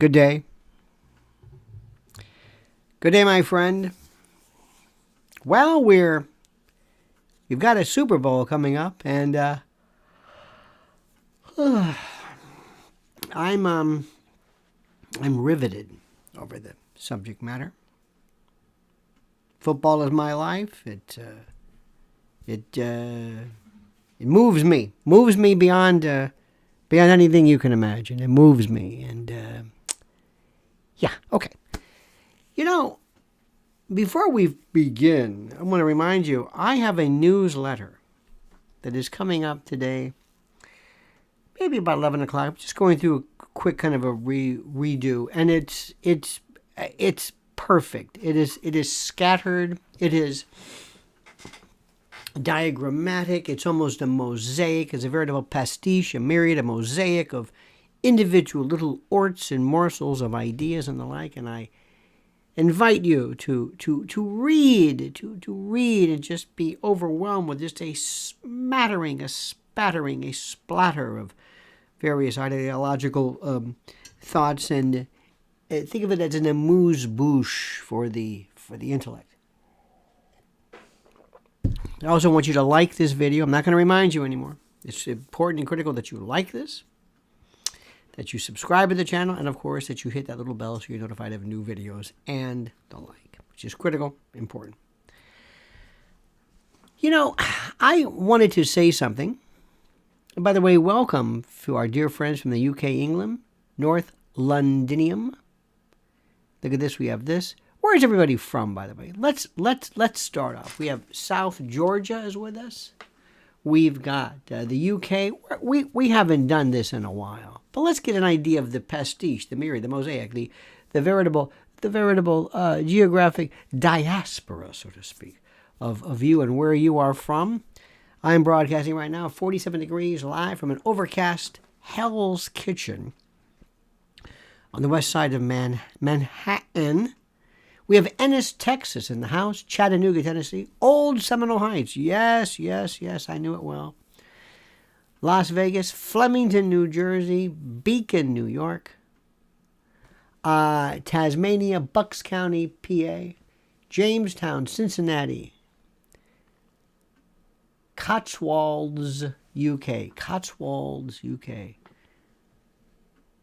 Good day. Good day, my friend. Well, we've got a Super Bowl coming up, and I'm riveted over the subject matter. Football is my life. It moves me beyond anything you can imagine. It moves me, and yeah, okay. You know, before we begin, I want to remind you, I have a newsletter that is coming up today, maybe about 11 o'clock. I'm just going through a quick kind of a redo, and it's perfect. It is scattered. It is diagrammatic. It's almost a mosaic. It's a veritable pastiche, a myriad, a mosaic of individual little orts and morsels of ideas and the like. And I invite you to read and just be overwhelmed with just a smattering, a spattering, a splatter of various ideological thoughts, and think of it as an amuse-bouche for the intellect. I also want you to like this video. I'm not going to remind you anymore. It's important and critical that you like this, that you subscribe to the channel, and of course that you hit that little bell so you're notified of new videos and the like, which is critical, important. You know, I wanted to say something. And by the way, welcome to our dear friends from the UK, England, North Londinium. Look at this. We have this. Where is everybody from, by the way? Let's start off. We have South Georgia is with us. We've got the UK. We haven't done this in a while, but let's get an idea of the pastiche, the myriad, the mosaic, the veritable geographic diaspora, so to speak, of you and where you are from. I'm broadcasting right now, 47 degrees, live from an overcast Hell's Kitchen on the west side of Manhattan. We have Ennis, Texas in the house, Chattanooga, Tennessee, Old Seminole Heights. Yes, I knew it well. Las Vegas, Flemington, New Jersey, Beacon, New York, Tasmania, Bucks County, PA, Jamestown, Cincinnati, Cotswolds, UK,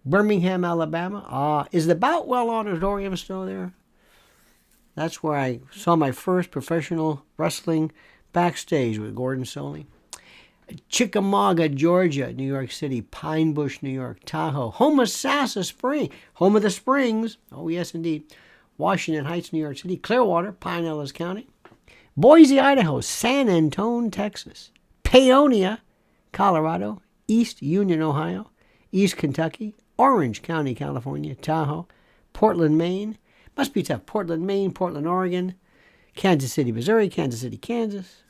Birmingham, Alabama. Is the Boutwell Auditorium still there? That's where I saw my first professional wrestling backstage with Gordon Soley. Chickamauga, Georgia, New York City, Pine Bush, New York, Tahoe, Homosassa Spring, home of the Springs. Oh, yes, indeed. Washington Heights, New York City, Clearwater, Pinellas County, Boise, Idaho, San Antone, Texas, Paonia, Colorado, East Union, Ohio, East Kentucky, Orange County, California, Tahoe, Portland, Maine. Must be tough. Portland, Maine, Portland, Oregon, Kansas City, Missouri, Kansas City, Kansas,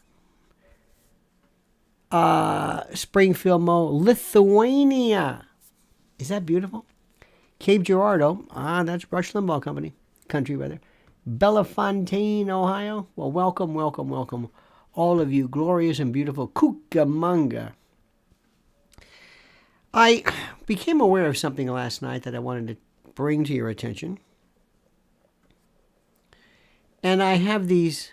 Springfield, Lithuania. Is that beautiful? Cape Girardeau. That's Rush Limbaugh Company. Country, rather. Bellefontaine, Ohio. Well, welcome, all of you glorious and beautiful Cucamonga. I became aware of something last night that I wanted to bring to your attention. And I have these,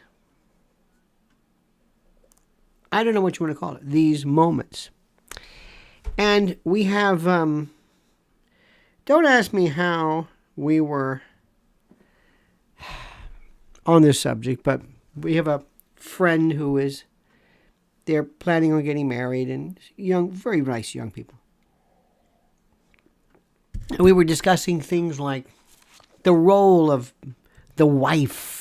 I don't know what you want to call it, these moments. And we have, don't ask me how we were on this subject, but we have a friend who is, they're planning on getting married, and young, very nice young people. And we were discussing things like the role of the wife.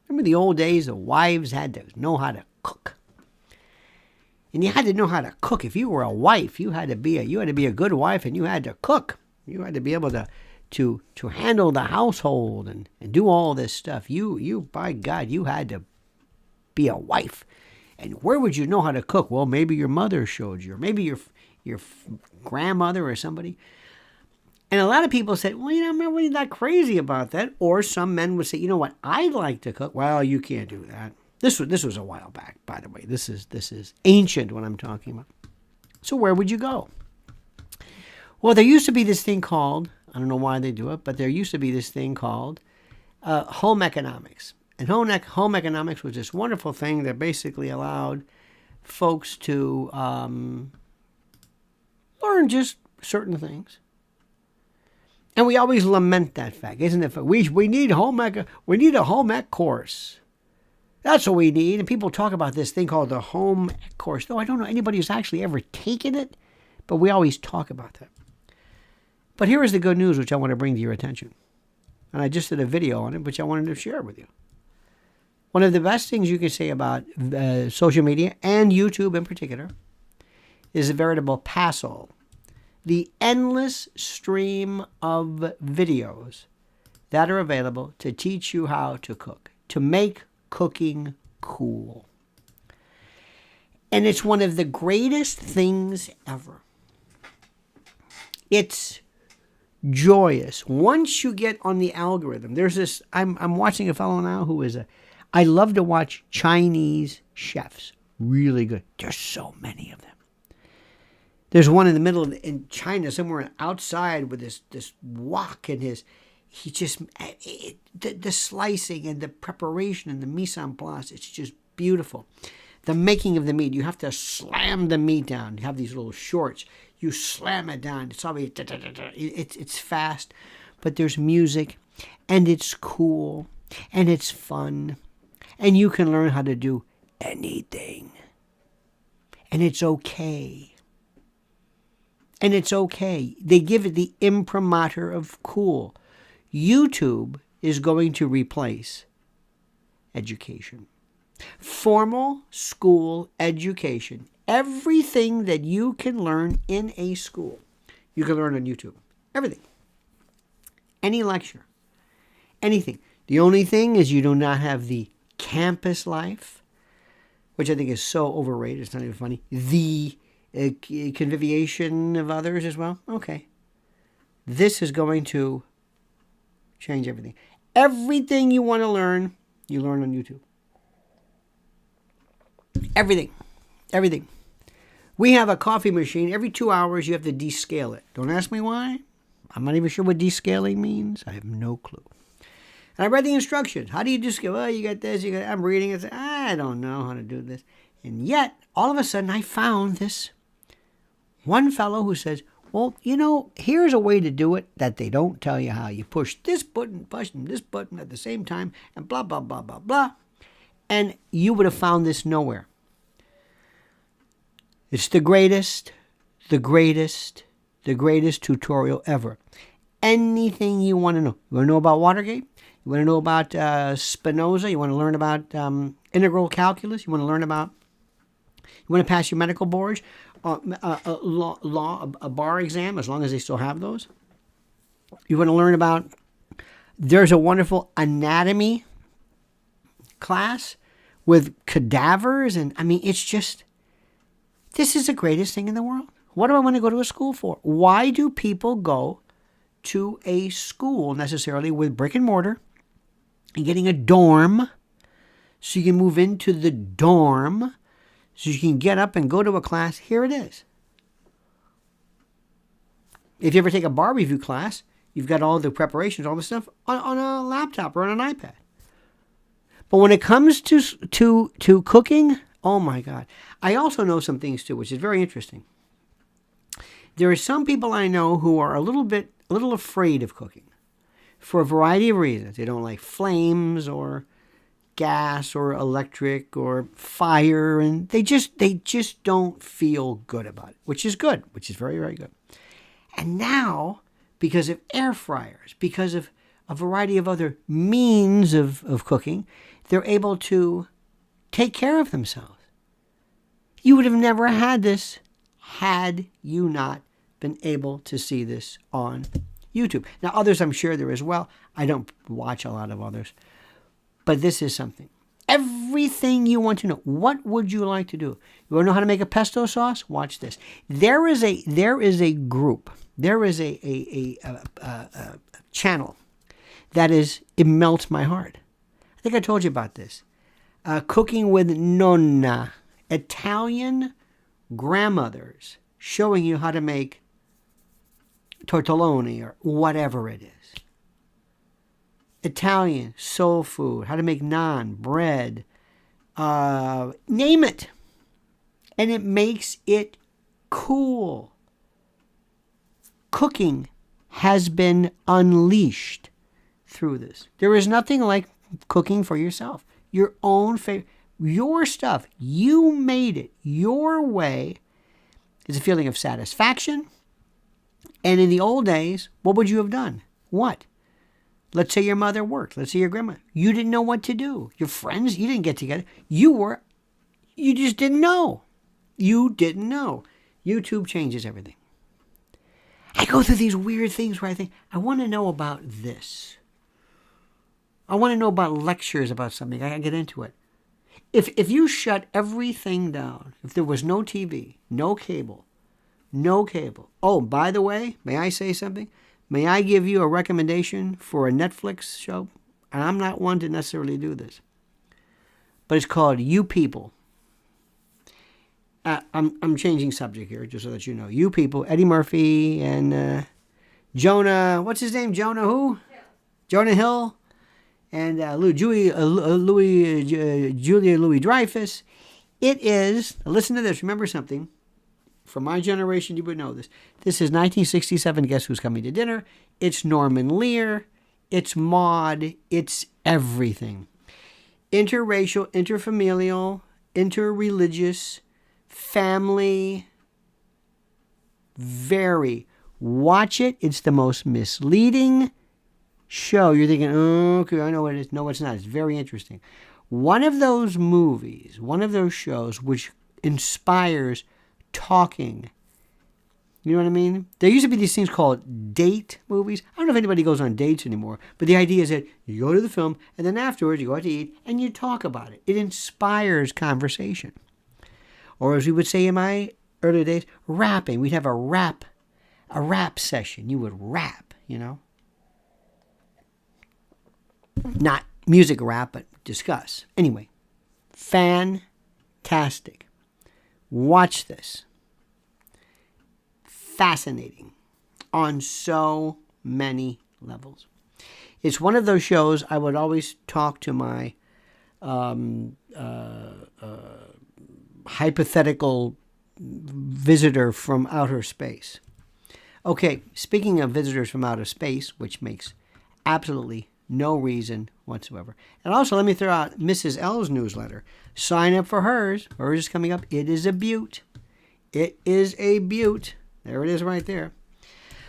Remember the old days, the wives had to know how to cook. And you had to know how to cook. If you were a wife, you had to be a good wife, and you had to cook. You had to be able to handle the household and do all this stuff. You by God, you had to be a wife. And where would you know how to cook? Well, maybe your mother showed you, or maybe your grandmother or somebody. And a lot of people said, well, I'm not really that crazy about that. Or some men would say, you know what, I'd like to cook. Well, you can't do that. This was a while back, by the way. This is ancient what I'm talking about. So where would you go? Well, there used to be this thing called I don't know why they do it, but there used to be this thing called home economics. And home economics was this wonderful thing that basically allowed folks to learn just certain things. And we always lament that fact, isn't it? We need a home ec course. That's what we need. And people talk about this thing called the home ec course. Though I don't know anybody who's actually ever taken it, but we always talk about that. But here is the good news, which I want to bring to your attention. And I just did a video on it, which I wanted to share with you. One of the best things you can say about social media, and YouTube in particular, is a veritable pass-all. The endless stream of videos that are available to teach you how to cook, to make cooking cool. And it's one of the greatest things ever. It's joyous. Once you get on the algorithm, there's this, I'm watching a fellow now who is I love to watch Chinese chefs. Really good. There's so many of them. There's one in the middle in China, somewhere outside with this wok and the slicing and the preparation and the mise en place. It's just beautiful. The making of the meat, you have to slam the meat down. You have these little shorts. You slam it down. It's always, it's fast, but there's music, and it's cool, and it's fun, and you can learn how to do anything, and it's okay. And it's okay. They give it the imprimatur of cool. YouTube is going to replace education. Formal school education. Everything that you can learn in a school, you can learn on YouTube. Everything. Any lecture. Anything. The only thing is you do not have the campus life, which I think is so overrated. It's not even funny. The conviviation of others as well. Okay. This is going to change everything. Everything you want to learn, you learn on YouTube. Everything. Everything. We have a coffee machine. Every 2 hours, you have to descale it. Don't ask me why. I'm not even sure what descaling means. I have no clue. And I read the instructions. How do you descale? Well, you got this. I'm reading it. I don't know how to do this. And yet, all of a sudden, I found this one fellow who says, well, here's a way to do it that they don't tell you how. You push this button at the same time, and blah, blah, blah, blah, blah. And you would have found this nowhere. It's the greatest tutorial ever. Anything you want to know. You want to know about Watergate? You want to know about Spinoza? You want to learn about integral calculus? You want to pass your medical boards? A bar exam, as long as they still have those. You want to learn about, there's a wonderful anatomy class with cadavers. And it's just, this is the greatest thing in the world. What do I want to go to a school for? Why do people go to a school necessarily with brick and mortar and getting a dorm so you can move into the dorm so you can get up and go to a class? Here it is. If you ever take a bar review class, you've got all the preparations, all the stuff on a laptop or on an iPad. But when it comes to cooking, oh my God. I also know some things too, which is very interesting. There are some people I know who are a little afraid of cooking for a variety of reasons. They don't like flames or gas or electric or fire, and they just don't feel good about it, which is good, which is very, very good. And now, because of air fryers, because of a variety of other means of cooking, they're able to take care of themselves. You would have never had this had you not been able to see this on YouTube. Now, others I'm sure there as well. I don't watch a lot of others. But this is something. Everything you want to know. What would you like to do? You want to know how to make a pesto sauce? Watch this. There is a group. There is a channel that it melts my heart. I think I told you about this. Cooking with Nonna. Italian grandmothers showing you how to make tortelloni or whatever it is. Italian, soul food, how to make naan, bread, name it. And it makes it cool. Cooking has been unleashed through this. There is nothing like cooking for yourself. Your own favorite, your stuff. You made it your way. It's a feeling of satisfaction. And in the old days, what would you have done? What? Let's say your mother worked. Let's say your grandma. You didn't know what to do. Your friends, you didn't get together. You just didn't know. You didn't know. YouTube changes everything. I go through these weird things where I think, I want to know about this. I want to know about lectures about something. I get into it. If you shut everything down, if there was no TV, no cable. Oh, by the way, may I say something? May I give you a recommendation for a Netflix show? And I'm not one to necessarily do this. But it's called You People. I'm changing subject here, just so that you know. You People, Eddie Murphy and Jonah, what's his name? Jonah who? Hill. Jonah Hill. And Julia Louis-Dreyfus. It is, listen to this, remember something. From my generation, you would know this. This is 1967, Guess Who's Coming to Dinner? It's Norman Lear. It's Maude. It's everything. Interracial, interfamilial, interreligious, family. Very. Watch it. It's the most misleading show. You're thinking, oh, okay, I know what it is. No, it's not. It's very interesting. One of those movies, one of those shows which inspires talking. You know what I mean? There used to be these things called date movies. I don't know if anybody goes on dates anymore, but the idea is that you go to the film and then afterwards you go out to eat and you talk about it. It inspires conversation. Or as we would say in my early days, rapping. We'd have a rap session. You would rap, you know? Not music rap, but discuss. Anyway, fantastic. Watch this. Fascinating on so many levels. It's one of those shows I would always talk to my hypothetical visitor from outer space. Okay, speaking of visitors from outer space, which makes absolutely no reason whatsoever. And also, let me throw out Mrs. L's newsletter. Sign up for hers. Hers is coming up. It is a beaut. It is a beaut. There it is right there.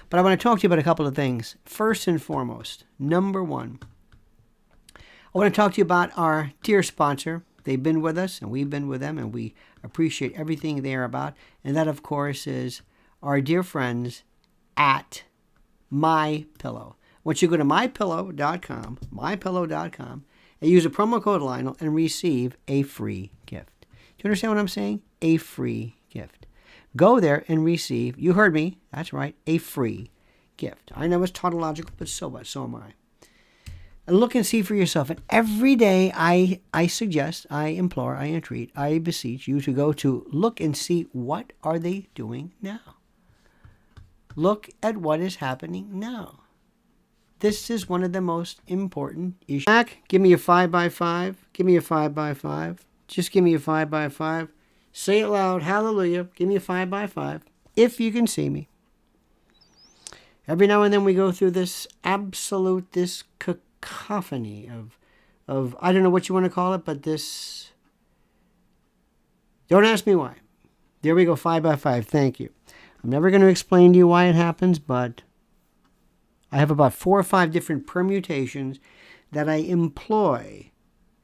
But I want to talk to you about a couple of things. First and foremost, number one, I want to talk to you about our dear sponsor. They've been with us, and we've been with them, and we appreciate everything they are about. And that, of course, is our dear friends at MyPillow. Once you go to mypillow.com, and use a promo code Lionel and receive a free gift. Do you understand what I'm saying? A free gift. Go there and receive, you heard me, that's right, a free gift. I know it's tautological, but so what? So am I. And look and see for yourself. And every day I suggest, I implore, I entreat, I beseech you to go to look and see what are they doing now. Look at what is happening now. This is one of the most important issues. Mac, give me a 5x5. Give me a 5x5. Just give me a 5x5. Say it loud. Hallelujah. Give me a 5x5. If you can see me. Every now and then we go through this cacophony of I don't know what you want to call it, but this. Don't ask me why. There we go. 5x5. Thank you. I'm never going to explain to you why it happens, but I have about 4 or 5 different permutations that I employ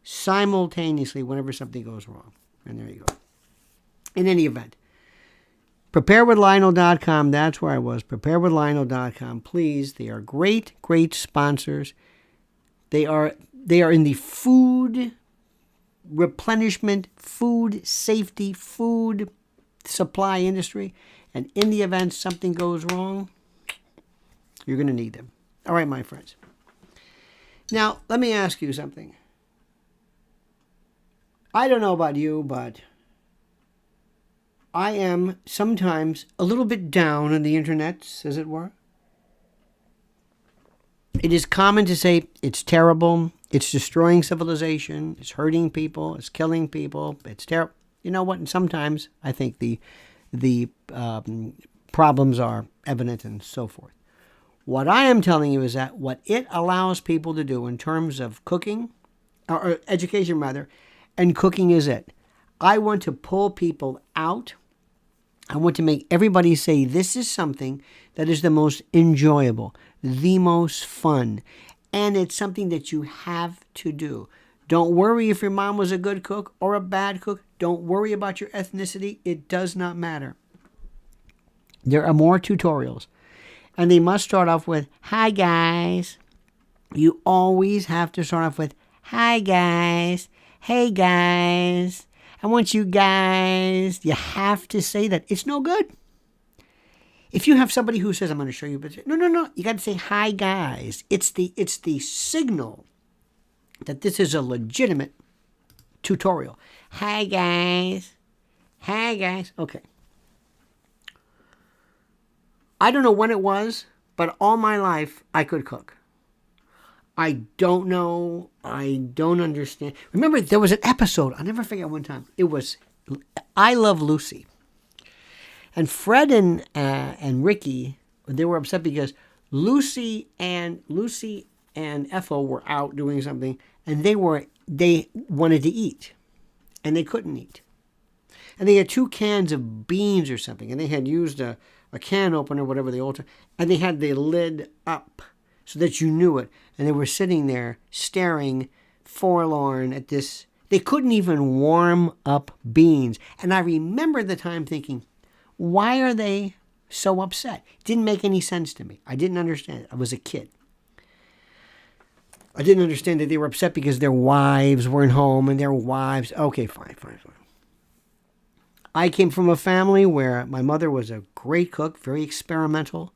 simultaneously whenever something goes wrong. And there you go. In any event, preparewithlionel.com, that's where I was. Preparewithlionel.com, please. They are great, great sponsors. They are in the food replenishment, food safety, food supply industry. And in the event something goes wrong, you're going to need them. All right, my friends. Now, let me ask you something. I don't know about you, but I am sometimes a little bit down on the internet, as it were. It is common to say it's terrible, it's destroying civilization, it's hurting people, it's killing people, it's terrible. You know what? And sometimes I think the problems are evident and so forth. What I am telling you is that what it allows people to do in terms of cooking, or education rather, and cooking is it. I want to pull people out. I want to make everybody say this is something that is the most enjoyable, the most fun, and it's something that you have to do. Don't worry if your mom was a good cook or a bad cook. Don't worry about your ethnicity. It does not matter. There are more tutorials, and they must start off with, hi guys. You always have to start off with, hi guys, hey guys. I want you guys. You have to say that. It's no good. If you have somebody who says, I'm going to show you, but no. You got to say, hi guys. It's the signal that this is a legitimate tutorial. Hi guys. Hi guys. Okay. I don't know when it was, but all my life I could cook. I don't know. I don't understand. Remember, there was an episode. I'll never forget one time. It was I Love Lucy. And Fred and Ricky, they were upset because Lucy and Ethel were out doing something, and they wanted to eat, and they couldn't eat. And they had 2 cans of beans or something, and they had used a can opener, whatever the old, and they had the lid up so that you knew it. And they were sitting there staring forlorn at this. They couldn't even warm up beans. And I remember the time thinking, why are they so upset? It didn't make any sense to me. I didn't understand it. I was a kid. I didn't understand that they were upset because their wives weren't home and their wives. Okay, fine. I came from a family where my mother was a great cook, very experimental.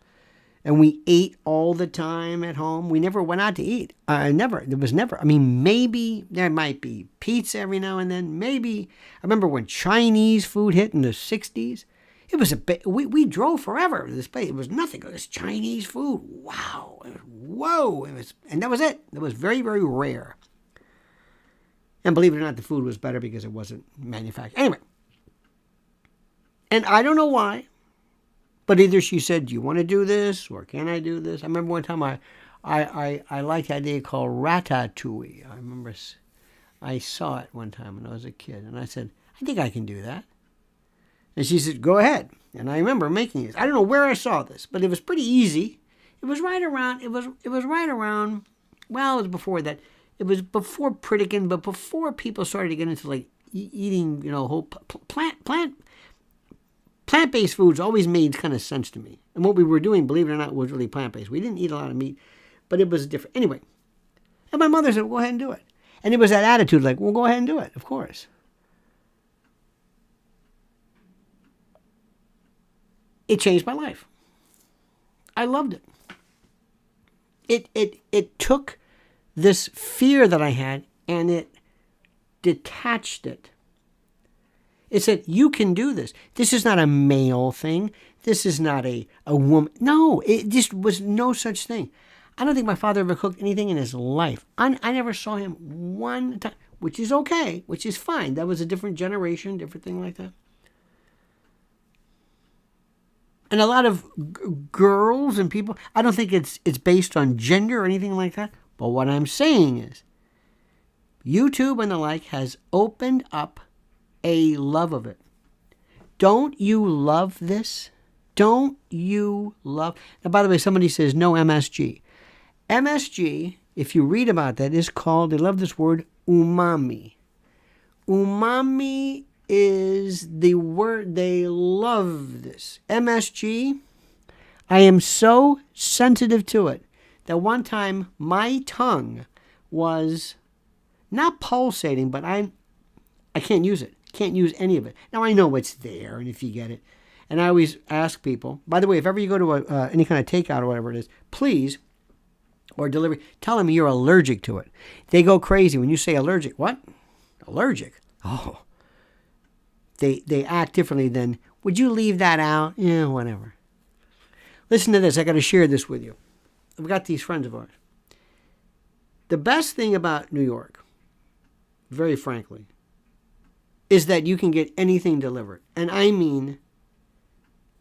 And we ate all the time at home. We never went out to eat. There was never. I mean, maybe there might be pizza every now and then. Maybe. I remember when Chinese food hit in the 60s. It was we drove forever to this place. It was nothing. It was Chinese food. Wow. Whoa. And that was it. It was very, very rare. And believe it or not, the food was better because it wasn't manufactured. Anyway. And I don't know why. But either she said, do you want to do this or can I do this? I remember one time I liked the idea called ratatouille. I remember I saw it one time when I was a kid. And I said, I think I can do that. And she said, go ahead. And I remember making it. I don't know where I saw this, but it was pretty easy. It was right around, well, it was before that. It was before Pritikin, but before people started to get into like eating, whole plant-based foods always made kind of sense to me. And what we were doing, believe it or not, was really plant-based. We didn't eat a lot of meat, but it was different. Anyway, and my mother said, well, go ahead and do it. And it was that attitude like, well, go ahead and do it, of course. It changed my life. I loved it. It took this fear that I had and it detached it. It said, you can do this. This is not a male thing. This is not a woman. No, it just was no such thing. I don't think my father ever cooked anything in his life. I never saw him one time, which is okay, which is fine. That was a different generation, different thing like that. And a lot of girls and people, I don't think it's based on gender or anything like that. But what I'm saying is, YouTube and the like has opened up a love of it. Don't you love this? Don't you love? Now, by the way, somebody says no MSG. MSG, if you read about that, is called, they love this word, umami. Umami is the word, they love this. MSG, I am so sensitive to it that one time my tongue was not pulsating, but I can't use it. Can't use any of it. Now I know it's there, and if you get it, and I always ask people. By the way, if ever you go to any kind of takeout or whatever it is, please, or delivery, tell them you're allergic to it. They go crazy when you say allergic. What? Allergic? Oh, they act differently than. Would you leave that out? Yeah, whatever. Listen to this. I got to share this with you. I've got these friends of ours. The best thing about New York, very frankly, is that you can get anything delivered. And I mean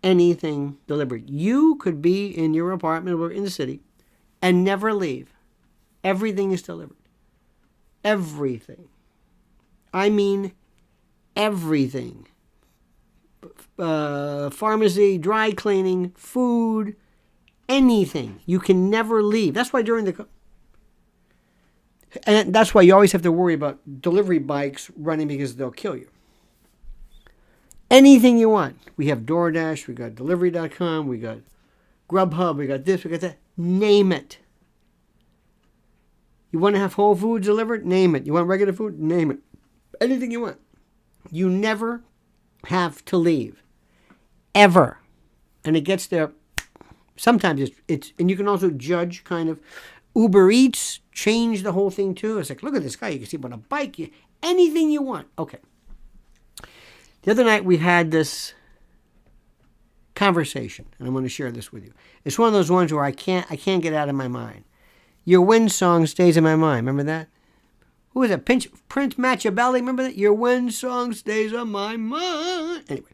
anything delivered. You could be in your apartment or in the city and never leave. Everything is delivered. Everything. I mean everything. Pharmacy, dry cleaning, food, anything. You can never leave. That's why and that's why you always have to worry about delivery bikes running because they'll kill you. Anything you want. We have DoorDash, we got Delivery.com, we got Grubhub, we got this, we got that. Name it. You want to have Whole Foods delivered? Name it. You want regular food? Name it. Anything you want. You never have to leave. Ever. And it gets there. Sometimes it's and you can also judge kind of. Uber Eats changed the whole thing too. It's like, look at this guy. You can see him on a bike. Anything you want. Okay. The other night we had this conversation, and I'm going to share this with you. It's one of those ones where I can't get out of my mind. Your Wind song stays in my mind. Remember that? Who was it? Prince Machiavelli. Remember that? Your Wind song stays on my mind. Anyway.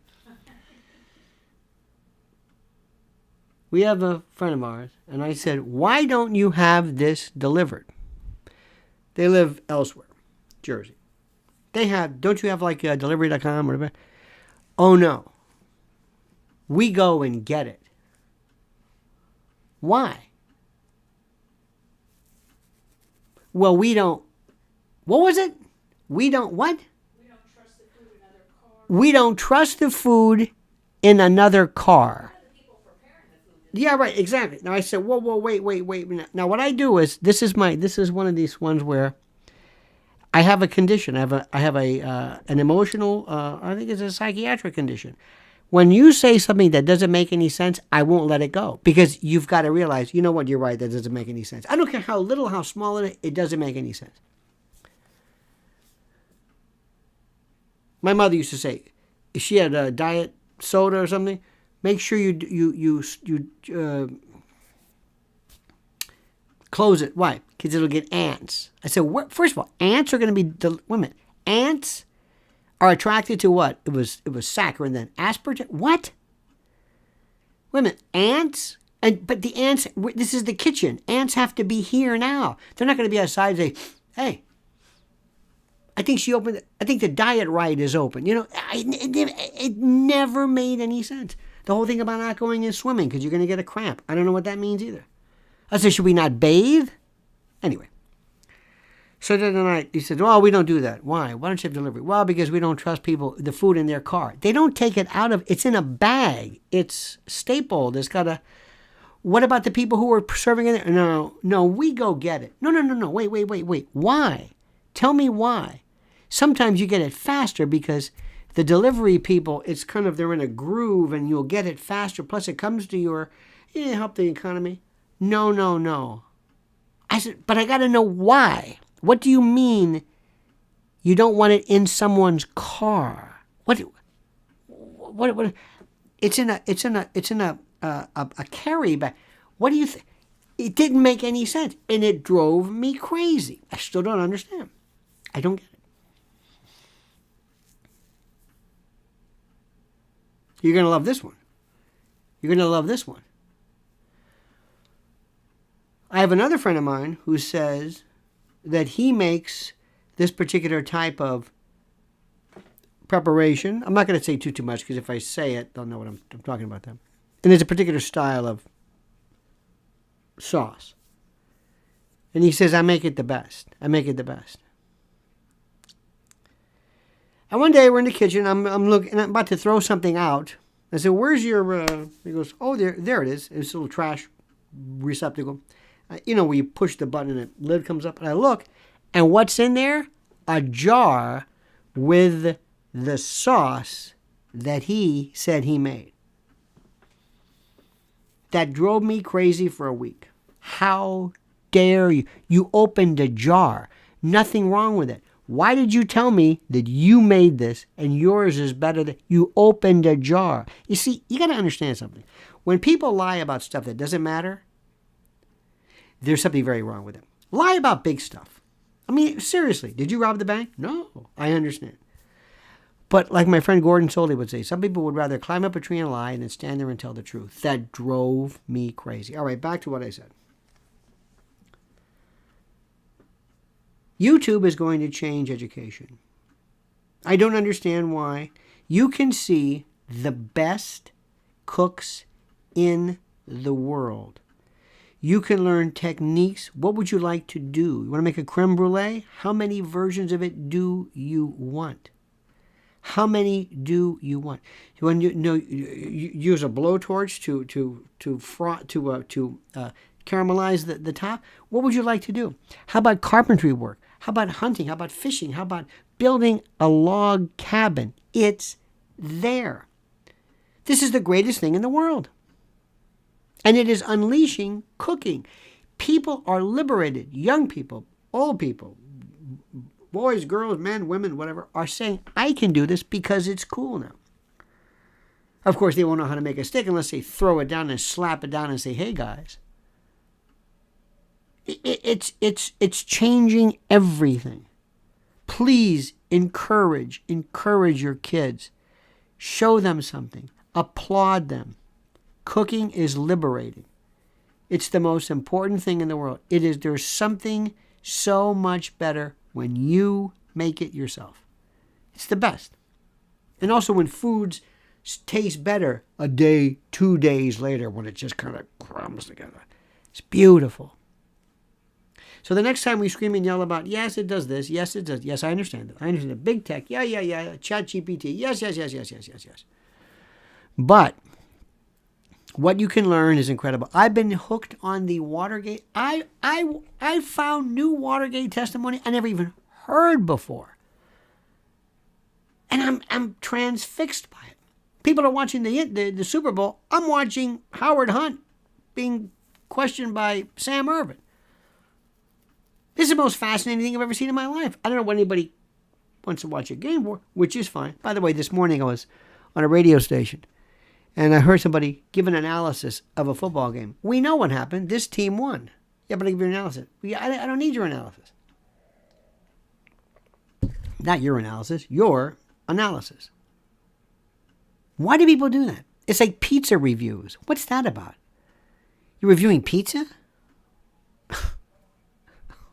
We have a friend of ours, and I said, why don't you have this delivered? They live elsewhere, Jersey. Don't you have like Delivery.com or whatever? Oh, no. We go and get it. Why? Well, we don't. What was it? We don't what? We don't trust the food in another car. We don't trust the food in another car. Yeah, right, exactly. Now I said, whoa, wait. Now what I do is, this is one of these ones where I have a condition. I have an emotional, I think it's a psychiatric condition. When you say something that doesn't make any sense, I won't let it go. Because you've got to realize, you know what, you're right, that doesn't make any sense. I don't care how little, how small it is, it doesn't make any sense. My mother used to say, if she had a diet soda or something, make sure you close it. Why? Because it'll get ants. I said, what? First of all, ants are going to be. Wait a minute. Ants are attracted to what? It was saccharin then. Aspartame. What? Wait a minute. Ants. But the ants. This is the kitchen. Ants have to be here now. They're not going to be outside and say, "Hey, I think the diet right is open." You know, it never made any sense. The whole thing about not going in swimming because you're going to get a cramp. I don't know what that means either. I said, should we not bathe? Anyway. So the other night, he said, well, we don't do that. Why? Why don't you have delivery? Well, because we don't trust people, the food in their car. They don't take it it's in a bag. It's stapled. It's got a, what about the people who are serving it? No, we go get it. No. Wait. Why? Tell me why. Sometimes you get it faster because the delivery people, it's kind of, they're in a groove and you'll get it faster. Plus it comes to help the economy. No. I said, but I got to know why. What do you mean you don't want it in someone's car? What? It's in a carry bag. What do you think? It didn't make any sense. And it drove me crazy. I still don't understand. I don't get it. You're going to love this one. I have another friend of mine who says that he makes this particular type of preparation. I'm not going to say too much because if I say it, they'll know what I'm talking about them. And there's a particular style of sauce. And he says, I make it the best. And one day we're in the kitchen. I'm looking. I'm about to throw something out. I said, "Where's your?" He goes, "Oh, there it is. It's a little trash receptacle. Where you push the button and the lid comes up." And I look, and what's in there? A jar with the sauce that he said he made. That drove me crazy for a week. How dare you? You opened a jar. Nothing wrong with it. Why did you tell me that you made this and yours is better than you opened a jar? You see, you got to understand something. When people lie about stuff that doesn't matter, there's something very wrong with it. Lie about big stuff. I mean, seriously, did you rob the bank? No, I understand. But like my friend Gordon Soley would say, some people would rather climb up a tree and lie than stand there and tell the truth. That drove me crazy. All right, back to what I said. YouTube is going to change education. I don't understand why. You can see the best cooks in the world. You can learn techniques. What would you like to do? You want to make a creme brulee? How many versions of it do you want? How many do you want? You want to use a blowtorch to caramelize the top? What would you like to do? How about carpentry work? How about hunting? How about fishing? How about building a log cabin? It's there. This is the greatest thing in the world. And it is unleashing cooking. People are liberated. Young people, old people, boys, girls, men, women, whatever, are saying, I can do this because it's cool now. Of course, they won't know how to make a stick unless they throw it down and slap it down and say, hey, guys. It's changing everything. Please encourage your kids. Show them something. Applaud them. Cooking is liberating. It's the most important thing in the world. There's something so much better when you make it yourself. It's the best. And also when foods taste better a day, 2 days later, when it just kind of crumbs together. It's beautiful. So the next time we scream and yell about, yes, it does this, yes, it does, yes, I understand it. I understand it. Big tech, yeah, ChatGPT, yes. But what you can learn is incredible. I've been hooked on the Watergate. I found new Watergate testimony I never even heard before. And I'm transfixed by it. People are watching the Super Bowl. I'm watching Howard Hunt being questioned by Sam Ervin. This is the most fascinating thing I've ever seen in my life. I don't know what anybody wants to watch a game for, which is fine. By the way, this morning I was on a radio station, and I heard somebody give an analysis of a football game. We know what happened. This team won. Yeah, but I give you an analysis. I don't need your analysis. Not your analysis. Your analysis. Why do people do that? It's like pizza reviews. What's that about? You're reviewing pizza?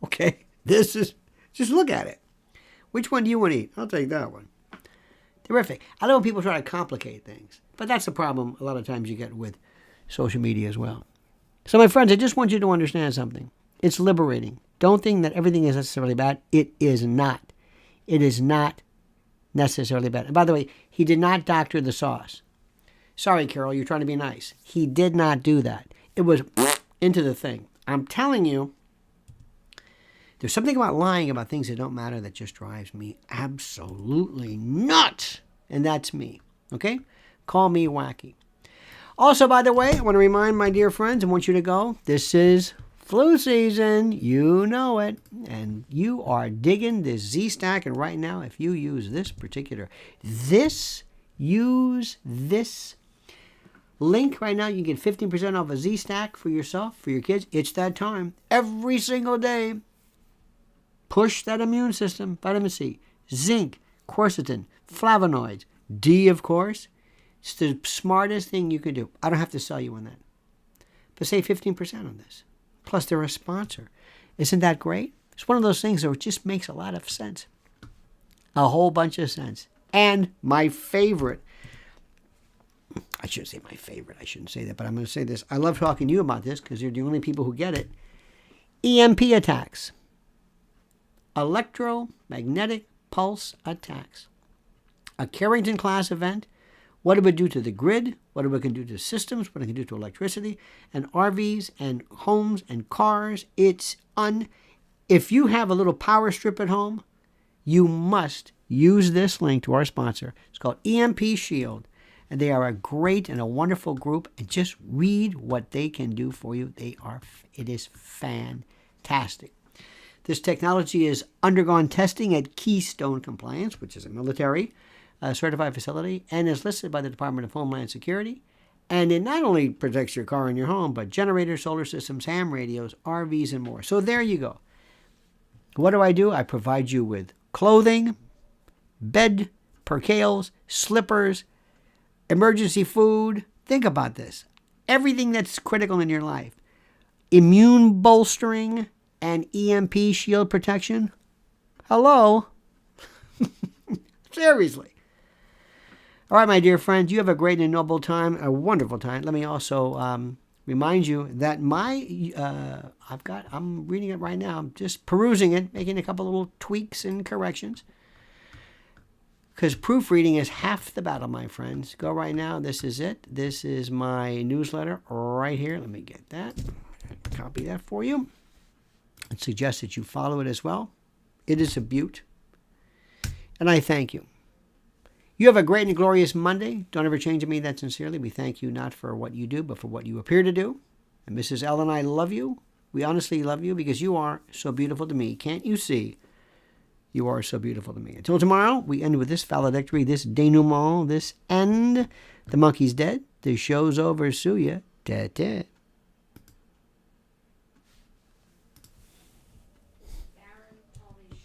Okay, just look at it. Which one do you want to eat? I'll take that one. Terrific. I know when people try to complicate things, but that's the problem a lot of times you get with social media as well. So my friends, I just want you to understand something. It's liberating. Don't think that everything is necessarily bad. It is not. It is not necessarily bad. And by the way, he did not doctor the sauce. Sorry, Carol, you're trying to be nice. He did not do that. It was into the thing. I'm telling you, there's something about lying about things that don't matter that just drives me absolutely nuts. And that's me. Okay? Call me wacky. Also, by the way, I want to remind my dear friends, I want you to go. This is flu season. You know it. And you are digging this Z-Stack. And right now, if you use use this link right now, you can get 15% off a Z-Stack for yourself, for your kids. It's that time. Every single day. Push that immune system, vitamin C, zinc, quercetin, flavonoids, D, of course. It's the smartest thing you can do. I don't have to sell you on that. But save 15% on this. Plus, they're a sponsor. Isn't that great? It's one of those things that just makes a lot of sense. A whole bunch of sense. And my favorite, I shouldn't say my favorite. I shouldn't say that, but I'm going to say this. I love talking to you about this because you're the only people who get it. EMP attacks. Electromagnetic pulse attacks. A Carrington class event. What it would do to the grid, what it can do to systems, what it can do to electricity, and RVs and homes and cars. If you have a little power strip at home, you must use this link to our sponsor. It's called EMP Shield. And they are a great and a wonderful group. And just read what they can do for you. It is fantastic. This technology has undergone testing at Keystone Compliance, which is a military certified facility, and is listed by the Department of Homeland Security. And it not only protects your car and your home, but generators, solar systems, ham radios, RVs, and more. So there you go. What do? I provide you with clothing, bed, percales, slippers, emergency food. Think about this. Everything that's critical in your life. Immune bolstering and EMP shield protection. Hello? Seriously. All right, my dear friends, you have a great and noble time, a wonderful time. Let me also remind you that I'm reading it right now. I'm just perusing it, making a couple little tweaks and corrections. Because proofreading is half the battle, my friends. Go right now. This is it. This is my newsletter right here. Let me get that. Copy that for you. I suggest that you follow it as well. It is a beaut. And I thank you. You have a great and glorious Monday. Don't ever change and mean that sincerely. We thank you not for what you do, but for what you appear to do. And Mrs. L and I love you. We honestly love you because you are so beautiful to me. Can't you see? You are so beautiful to me. Until tomorrow, we end with this valedictory, this denouement, this end. The monkey's dead. The show's over. Sue ya. Ta-ta.